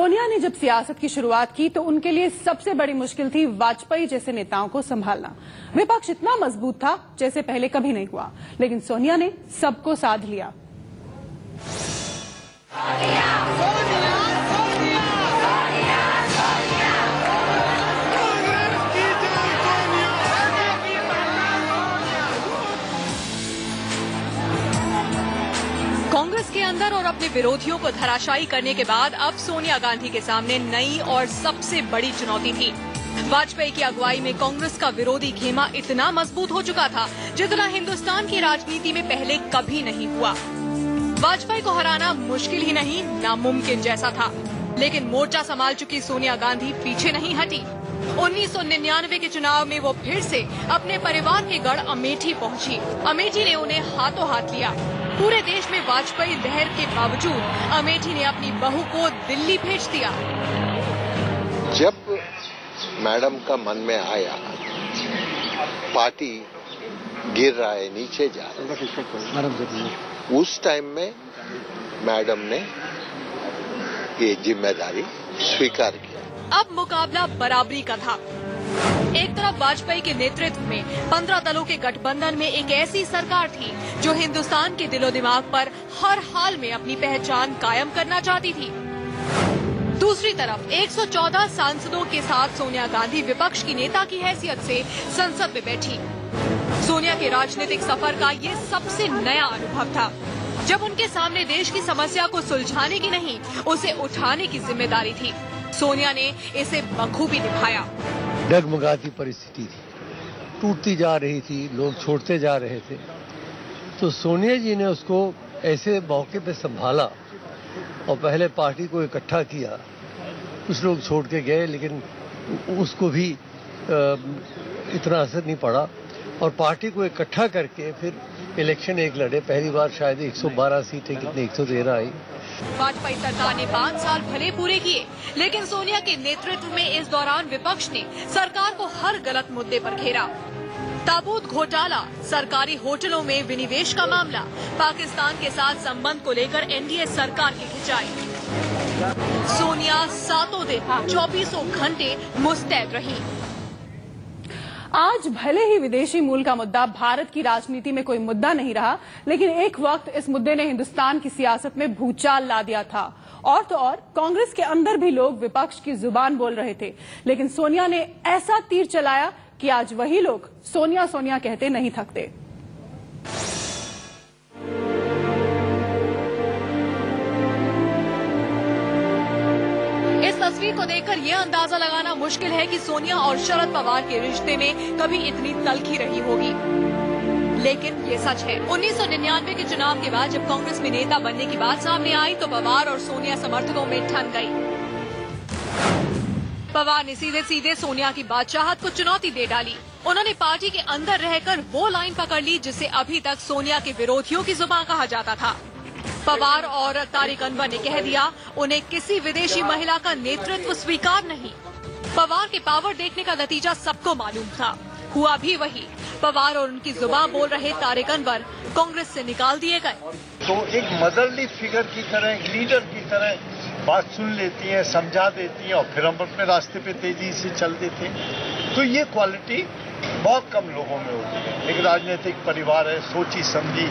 सोनिया ने जब सियासत की शुरुआत की तो उनके लिए सबसे बड़ी मुश्किल थी वाजपेयी जैसे नेताओं को संभालना। विपक्ष इतना मजबूत था जैसे पहले कभी नहीं हुआ, लेकिन सोनिया ने सबको साध लिया। कांग्रेस के अंदर और अपने विरोधियों को धराशायी करने के बाद अब सोनिया गांधी के सामने नई और सबसे बड़ी चुनौती थी। वाजपेयी की अगुवाई में कांग्रेस का विरोधी खेमा इतना मजबूत हो चुका था जितना हिंदुस्तान की राजनीति में पहले कभी नहीं हुआ। वाजपेयी को हराना मुश्किल ही नहीं, नामुमकिन जैसा था। लेकिन मोर्चा संभाल चुकी सोनिया गांधी पीछे नहीं हटी। 1999 के चुनाव में वो फिर से अपने परिवार के गढ़ अमेठी पहुंची। अमेठी ने उन्हें हाथों हाथ लिया। पूरे देश में वाजपेयी लहर के बावजूद अमेठी ने अपनी बहू को दिल्ली भेज दिया। जब मैडम का मन में आया पार्टी गिर रहा है, नीचे जा रहा है, उस टाइम में मैडम ने ये जिम्मेदारी स्वीकार किया। अब मुकाबला बराबरी का था। एक तरफ वाजपेयी के नेतृत्व में 15 दलों के गठबंधन में एक ऐसी सरकार थी जो हिंदुस्तान के दिलो दिमाग पर हर हाल में अपनी पहचान कायम करना चाहती थी। दूसरी तरफ 114 सांसदों के साथ सोनिया गांधी विपक्ष की नेता की हैसियत से संसद में बैठी। सोनिया के राजनीतिक सफर का ये सबसे नया अनुभव था, जब उनके सामने देश की समस्या को सुलझाने की नहीं, उसे उठाने की जिम्मेदारी थी। सोनिया ने इसे बखूबी निभाया। डगमगाती परिस्थिति थी, टूटती जा रही थी, लोग छोड़ते जा रहे थे, तो सोनिया जी ने उसको ऐसे मौके पे संभाला और पहले पार्टी को इकट्ठा किया। कुछ लोग छोड़ के गए लेकिन उसको भी इतना असर नहीं पड़ा और पार्टी को इकट्ठा करके फिर इलेक्शन एक लड़े। पहली बार शायद 112 सीटें कितनी 113 आई। वाजपेयी सरकार ने 5 साल भले पूरे किए, लेकिन सोनिया के नेतृत्व में इस दौरान विपक्ष ने सरकार को हर गलत मुद्दे पर घेरा। ताबूत घोटाला, सरकारी होटलों में विनिवेश का मामला, पाकिस्तान के साथ संबंध को लेकर एनडीए सरकार की खिंचाई। सोनिया सातों दिन 24 घंटे मुस्तैद रही। आज भले ही विदेशी मूल का मुद्दा भारत की राजनीति में कोई मुद्दा नहीं रहा, लेकिन एक वक्त इस मुद्दे ने हिंदुस्तान की सियासत में भूचाल ला दिया था। और तो और कांग्रेस के अंदर भी लोग विपक्ष की जुबान बोल रहे थे, लेकिन सोनिया ने ऐसा तीर चलाया कि आज वही लोग सोनिया सोनिया कहते नहीं थकते। इस तस्वीर को देखकर यह अंदाजा लगाना मुश्किल है कि सोनिया और शरद पवार के रिश्ते में कभी इतनी तल्खी रही होगी, लेकिन ये सच है। 1999 के चुनाव के बाद जब कांग्रेस में नेता बनने की बात सामने आई तो पवार और सोनिया समर्थकों में ठन गई। पवार ने सीधे सीधे सोनिया की बादशाहत को चुनौती दे डाली। उन्होंने पार्टी के अंदर रहकर वो लाइन पकड़ ली जिसे अभी तक सोनिया के विरोधियों की जुबान कहा जाता था। पवार और तारिक अनवर ने कह दिया उन्हें किसी विदेशी महिला का नेतृत्व स्वीकार नहीं। पवार के पावर देखने का नतीजा सबको मालूम था, हुआ भी वही। पवार और उनकी जुबान बोल रहे तारिक अनवर कांग्रेस से निकाल दिए गए। तो एक मदरली फिगर की तरह, एक लीडर की तरह बात सुन लेती है, समझा देती है और फिर हम अपने रास्ते पे तेजी से चल देते हैं। तो ये क्वालिटी बहुत कम लोगों में होती है। एक राजनीतिक परिवार है, सोची समझी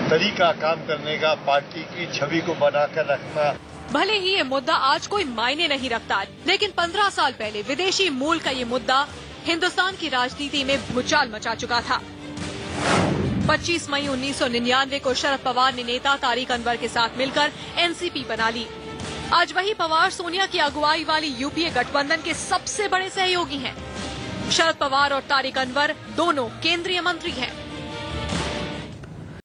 तरीका काम करने का, पार्टी की छवि को बनाकर रखना। भले ही ये मुद्दा आज कोई मायने नहीं रखता, लेकिन 15 साल पहले विदेशी मूल का ये मुद्दा हिंदुस्तान की राजनीति में भूचाल मचा चुका था। 25 मई 1999 को शरद पवार ने नेता तारिक अनवर के साथ मिलकर एनसीपी बना ली। आज वही पवार सोनिया की अगुवाई वाली यूपीए गठबंधन के सबसे बड़े सहयोगी हैं। शरद पवार और तारिक अनवर दोनों केंद्रीय मंत्री हैं।